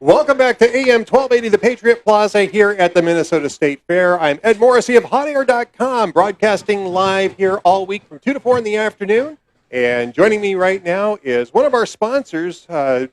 Welcome back to AM 1280, the Patriot Plaza here at the Minnesota State Fair. I'm Ed Morrissey of hotair.com, broadcasting live here all week from 2 to 4 in the afternoon. And joining me right now is one of our sponsors, John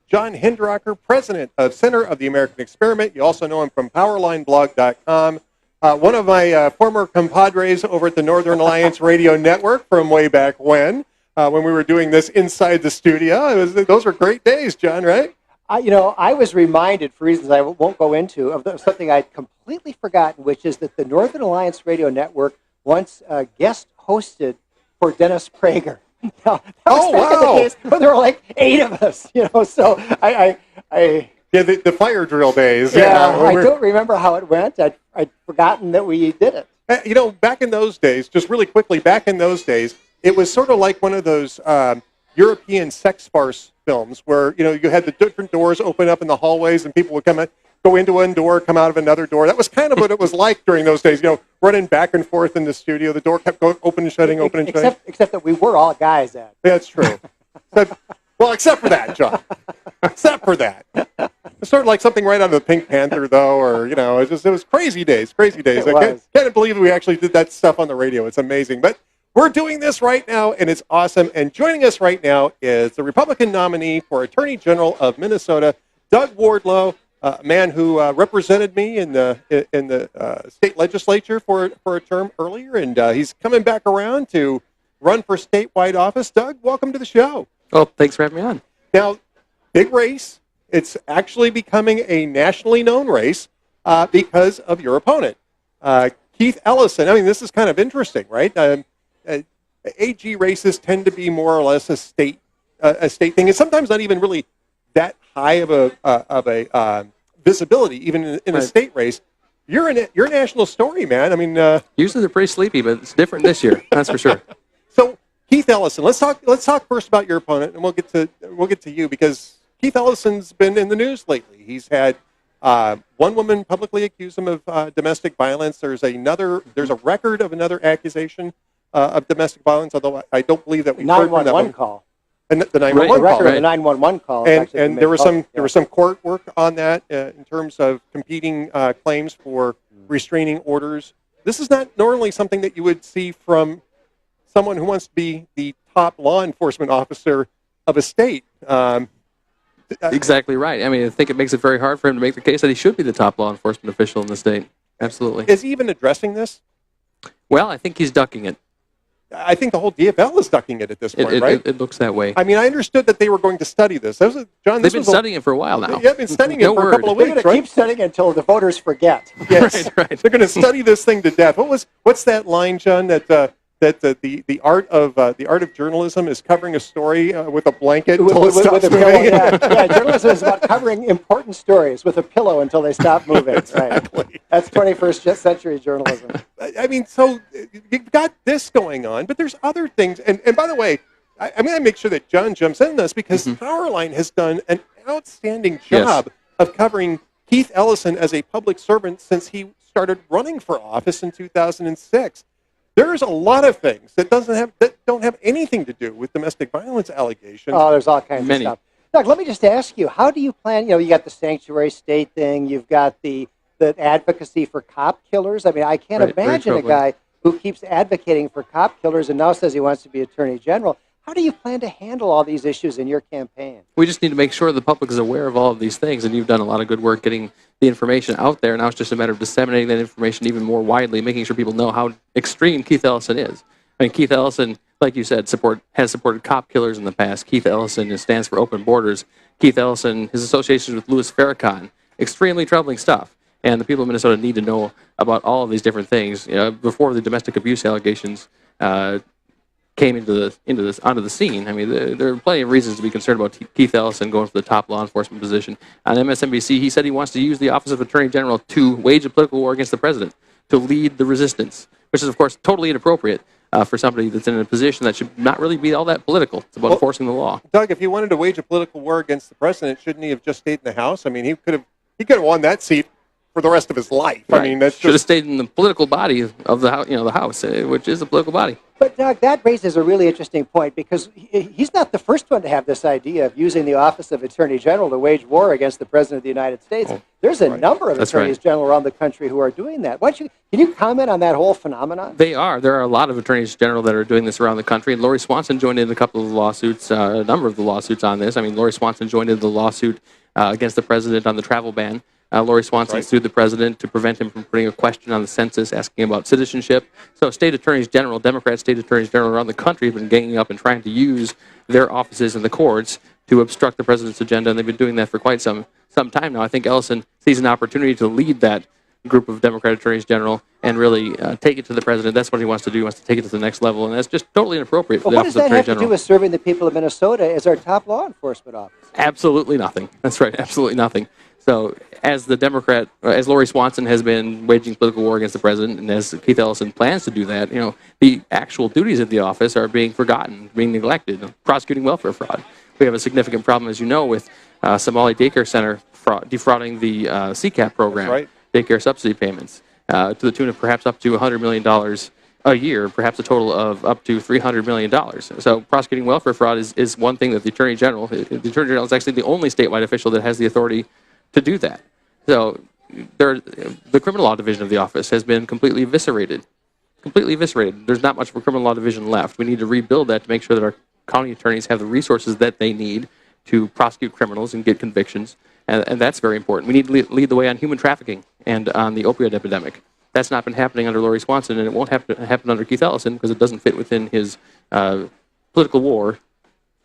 Hinderaker, president of Center of the American Experiment. You also know him from powerlineblog.com. One of my former compadres over at the Northern Alliance Radio Network from way back when we were doing this inside the studio. Those were great days, John, right? I was reminded, for reasons I won't go into, of something I'd completely forgotten, which is that the Northern Alliance Radio Network once guest hosted for Dennis Prager. Now, that was back in the days when there were like 8 of us, so Yeah, the fire drill days. I don't remember how it went. I'd forgotten that we did it. Back in those days, just really quickly, back in those days, it was sort of like one of those European sex farce films where, you had the different doors open up in the hallways and people would go into one door, come out of another door. That was kind of what it was like during those days, running back and forth in the studio. The door kept going open and shutting, open and shutting. Except that we were all guys, Ed. That's true. Except for that, John. Except for that. It's sort of like something right out of the Pink Panther, though, or, it was crazy days. I can't believe we actually did that stuff on the radio. It's amazing. But we're doing this right now, and it's awesome. And joining us right now is the Republican nominee for Attorney General of Minnesota, Doug Wardlow, a man who represented me in the state legislature for a term earlier, and he's coming back around to run for statewide office. Doug, welcome to the show. Oh, thanks for having me on. Now, big race. It's actually becoming a nationally known race because of your opponent, Keith Ellison. I mean, this is kind of interesting, right? AG races tend to be more or less a state thing, and sometimes not even really that high of a visibility, even in a state race. You're a national story, man. I mean, usually they're pretty sleepy, but it's different this year. That's for sure. So, Keith Ellison, let's talk first about your opponent, and we'll get to you, because Keith Ellison's been in the news lately. He's had one woman publicly accuse him of domestic violence. There's a record of another accusation of domestic violence, although I don't believe that we've heard from that one. 911 call. And the 911 call. The record right. of the 911 call. And there was some court work on that in terms of competing claims for restraining orders. This is not normally something that you would see from someone who wants to be the top law enforcement officer of a state. Exactly right. I mean, I think it makes it very hard for him to make the case that he should be the top law enforcement official in the state. Absolutely. Is he even addressing this? Well, I think he's ducking it. I think the whole DFL is ducking it at this point, right? It looks that way. I mean, I understood that they were going to study this. John, they've been studying it for a while now. Yeah, they've been studying it for a couple of weeks, They're going to keep studying it until the voters forget. Yes, right. They're going to study this thing to death. What's that line, John? That the art of journalism is covering a story with a blanket until it stops moving. Yeah, journalism is about covering important stories with a pillow until they stop moving. Exactly. Right. That's 21st century journalism. I mean, so you've got this going on, but there's other things. And by the way, I'm going to make sure that John jumps in this, because Powerline has done an outstanding job of covering Keith Ellison as a public servant since he started running for office in 2006. There's a lot of things that don't have anything to do with domestic violence allegations. Oh, there's all kinds of stuff. Doug, let me just ask you, how do you plan, you got the sanctuary state thing, you've got the advocacy for cop killers. I mean, I can't imagine a guy who keeps advocating for cop killers and now says he wants to be attorney general. How do you plan to handle all these issues in your campaign? We just need to make sure the public is aware of all of these things, and you've done a lot of good work getting the information out there. Now it's just a matter of disseminating that information even more widely, making sure people know how extreme Keith Ellison is. I mean, Keith Ellison, like you said, has supported cop killers in the past. Keith Ellison stands for open borders. Keith Ellison, his associations with Louis Farrakhan, extremely troubling stuff. And the people of Minnesota need to know about all of these different things. Before the domestic abuse allegations came onto the scene. I mean, there are plenty of reasons to be concerned about Keith Ellison going for the top law enforcement position. On MSNBC, he said he wants to use the office of Attorney General to wage a political war against the president, to lead the resistance, which is, of course, totally inappropriate for somebody that's in a position that should not really be all that political. It's about enforcing the law. Doug, if he wanted to wage a political war against the president, shouldn't he have just stayed in the House? I mean, he could have won that seat for the rest of his life. Right. I mean, that's should have just stayed in the political body of the House, the House, which is a political body. But, Doug, that raises a really interesting point because he's not the first one to have this idea of using the office of Attorney General to wage war against the President of the United States. There's a number of attorneys general around the country who are doing that. Can you comment on that whole phenomenon? There are a lot of attorneys general that are doing this around the country. Lori Swanson joined in a couple of the lawsuits, a number of the lawsuits on this. I mean, Lori Swanson joined in the lawsuit against the president on the travel ban. Lori Swanson sued the president to prevent him from putting a question on the census asking about citizenship. So state attorneys general, Democrat state attorneys general around the country have been ganging up and trying to use their offices in the courts to obstruct the president's agenda, and they've been doing that for quite some time now. I think Ellison sees an opportunity to lead that group of Democrat attorneys general and really take it to the president. That's what he wants to do. He wants to take it to the next level, and that's just totally inappropriate for the office of attorney general. What does that have to do with serving the people of Minnesota as our top law enforcement officer? Absolutely nothing. That's right, absolutely nothing. So as the Democrat, as Lori Swanson has been waging political war against the president, and as Keith Ellison plans to do that, the actual duties of the office are being forgotten, being neglected. Prosecuting welfare fraud. We have a significant problem, as you know, with Somali Daycare Center defrauding the CCAP program, daycare subsidy payments, to the tune of perhaps up to $100 million a year, perhaps a total of up to $300 million. So prosecuting welfare fraud is one thing that the Attorney General is actually the only statewide official that has the authority to do that. So the criminal law division of the office has been completely eviscerated. Completely eviscerated. There's not much of a criminal law division left. We need to rebuild that to make sure that our county attorneys have the resources that they need to prosecute criminals and get convictions. And that's very important. We need to lead the way on human trafficking and on the opioid epidemic. That's not been happening under Lori Swanson, and it won't have to happen under Keith Ellison because it doesn't fit within his political war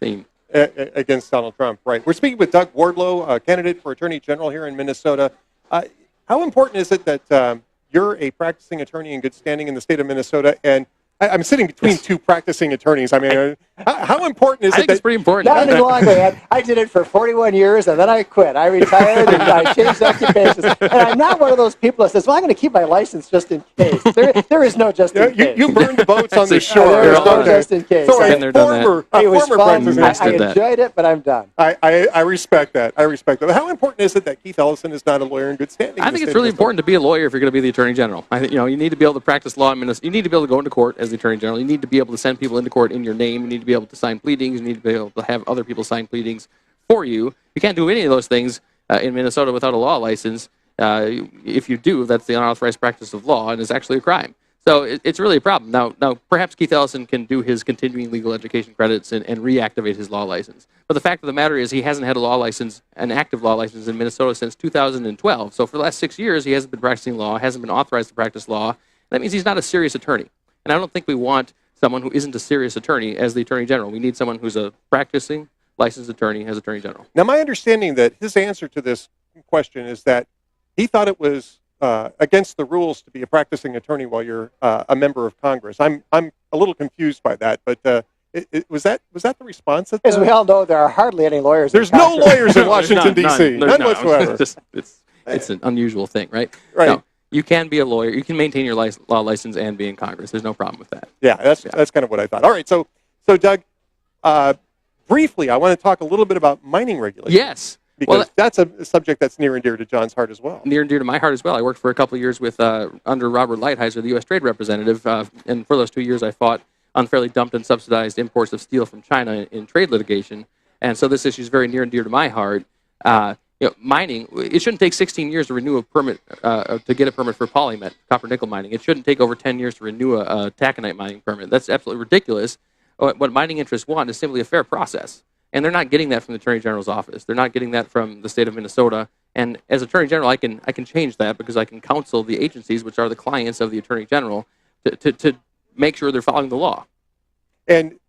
theme. Against Donald Trump, right. We're speaking with Doug Wardlow, candidate for Attorney General here in Minnesota. How important is it that you're a practicing attorney in good standing in the state of Minnesota, and I'm sitting between two practicing attorneys. I mean, how important is it? I think it's pretty important. Not any longer, Ed. I did it for 41 years, and then I quit. I retired, and I changed occupations. And I'm not one of those people that says, well, I'm going to keep my license just in case. There is no just in case. You burned the boats on the shore. There is no just in case. So Been there, done that. It was fun. I that. enjoyed it, but I'm done. I respect that. I respect that. But how important is it that Keith Ellison is not a lawyer in good standing? I think it's really important to be a lawyer if you're going to be the Attorney General. I think you need to be able to practice law in Minnesota. You need to be able to go into court as the Attorney General. You need to be able to send people into court in your name. You need to be able to sign pleadings. You need to be able to have other people sign pleadings for you. You can't do any of those things in Minnesota without a law license. If you do, that's the unauthorized practice of law, and it's actually a crime. So it's really a problem. Now, perhaps Keith Ellison can do his continuing legal education credits and reactivate his law license. But the fact of the matter is he hasn't had a law license, an active law license in Minnesota since 2012. So for the last 6 years, he hasn't been practicing law, hasn't been authorized to practice law. That means he's not a serious attorney. And I don't think we want someone who isn't a serious attorney as the Attorney General. We need someone who's a practicing licensed attorney as Attorney General. Now, my understanding that his answer to this question is that he thought it was against the rules to be a practicing attorney while you're a member of Congress. I'm a little confused by that, but was that the response? As we all know, there are hardly any lawyers. There's no lawyers in Washington, D.C. None whatsoever. It's an unusual thing, right? Right. No, you can be a lawyer. You can maintain your law license and be in Congress. There's no problem with that. Yeah, that's kind of what I thought. All right, so Doug, briefly, I want to talk a little bit about mining regulations. Yes. Because that's a subject that's near and dear to John's heart as well. Near and dear to my heart as well. I worked for a couple of years with under Robert Lighthizer, the U.S. Trade Representative, and for those 2 years I fought unfairly dumped and subsidized imports of steel from China in trade litigation. And so this issue is very near and dear to my heart. Mining, it shouldn't take 16 years to renew a permit, to get a permit for polymet, copper nickel mining. It shouldn't take over 10 years to renew a taconite mining permit. That's absolutely ridiculous. What mining interests want is simply a fair process. And they're not getting that from the Attorney General's office. They're not getting that from the state of Minnesota. And as Attorney General, I can change that because I can counsel the agencies, which are the clients of the Attorney General, to make sure they're following the law. And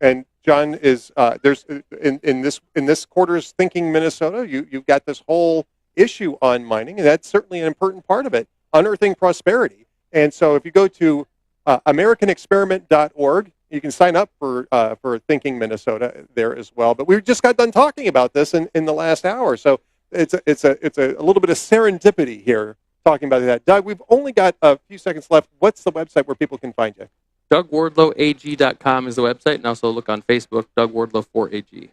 John is there's in this quarter's Thinking Minnesota, you've got this whole issue on mining, and that's certainly an important part of it, unearthing prosperity. And so if you go to AmericanExperiment.org, you can sign up for Thinking Minnesota there as well. But we just got done talking about this in the last hour, so it's a little bit of serendipity here talking about that. Doug, we've only got a few seconds left. What's the website where people can find you? DougWardlowAG.com is the website, and also look on Facebook, Doug Wardlow 4AG.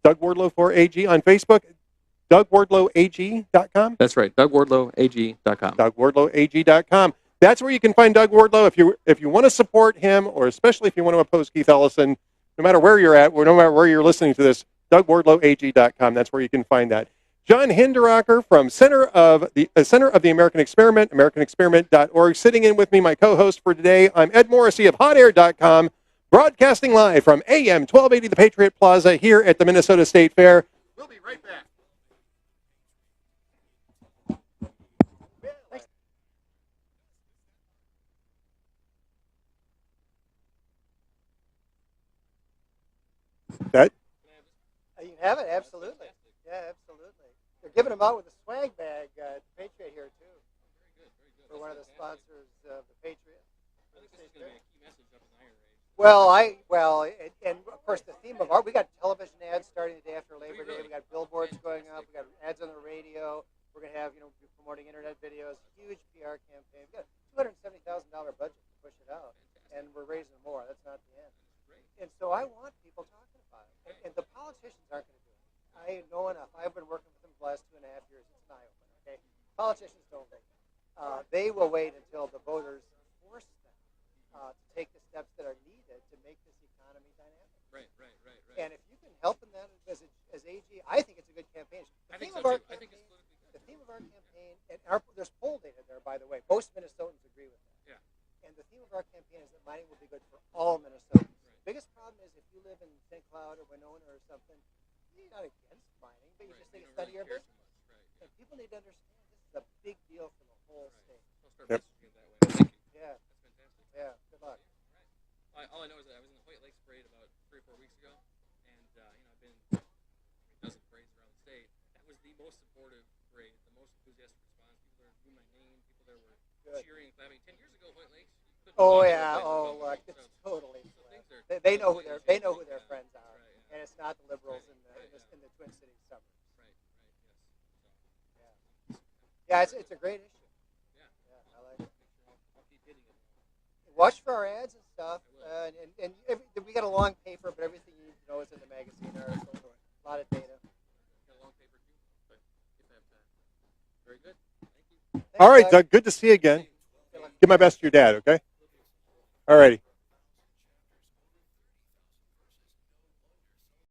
Doug Wardlow 4AG on Facebook. DougWardlowAG.com? That's right, DougWardlowAG.com. DougWardlowAG.com. That's where you can find Doug Wardlow if you want to support him, or especially if you want to oppose Keith Ellison. No matter where you're at, or no matter where you're listening to this, DougWardlowAG.com. That's where you can find that. John Hinderaker from Center of the American Experiment, AmericanExperiment.org, sitting in with me, my co-host for today. I'm Ed Morrissey of HotAir.com, broadcasting live from AM 1280 The Patriot Plaza here at the Minnesota State Fair. We'll be right back. That? You can have it, absolutely. Yeah, absolutely. They're giving them out with a swag bag at Patriot here, too. For one of the sponsors of the Patriot. Well, and of course the theme of we got television ads starting the day after Labor Day. We got billboards going up. We got ads on the radio. We're going to have, promoting internet videos, huge PR campaign. We got $270,000 budget to push it out, and we're raising more. That's not the end. And so I want people talking about it. And the politicians aren't going to do it. I know enough. I've been working with them the last 2.5 years. It's an eye-opener, okay? Politicians don't wait. They will wait until the voters force them to take the steps that are needed to make this economy dynamic. Right. And if you can help in that as AG, I think it's a good campaign. The theme of our campaign, and there's poll data there, by the way. Most Minnesotans agree with that. Yeah. And the theme of our campaign is that mining will be good for all Minnesotans. The biggest problem is if you live in St. Cloud or Winona or something, you're not against mining, but you just think it's none of your business. And people need to understand this is a big deal for the whole state. Yep. Thank you. Yeah. That's fantastic. Yeah, good luck. All I know is that I was in the White Lakes parade about 3 or 4 weeks ago, and I've been a dozen parades around the state. That was the most supportive parade, the most enthusiastic response. People there knew my name. People there were cheering, clapping. 10 years ago, White Lakes. Oh yeah. Oh look, it's totally. They know who their friends are, and it's not the liberals in the Twin Cities suburbs. Yeah, it's a great issue. Yeah, I like it. I'll keep hitting it. Watch for our ads and stuff, and we got a long paper, but everything you need to know is in the magazine article. A lot of data. Got a long paper too, but if I have time. Very good. Thank you. All right, Doug. Good to see you again. Give my best to your dad, okay? All righty.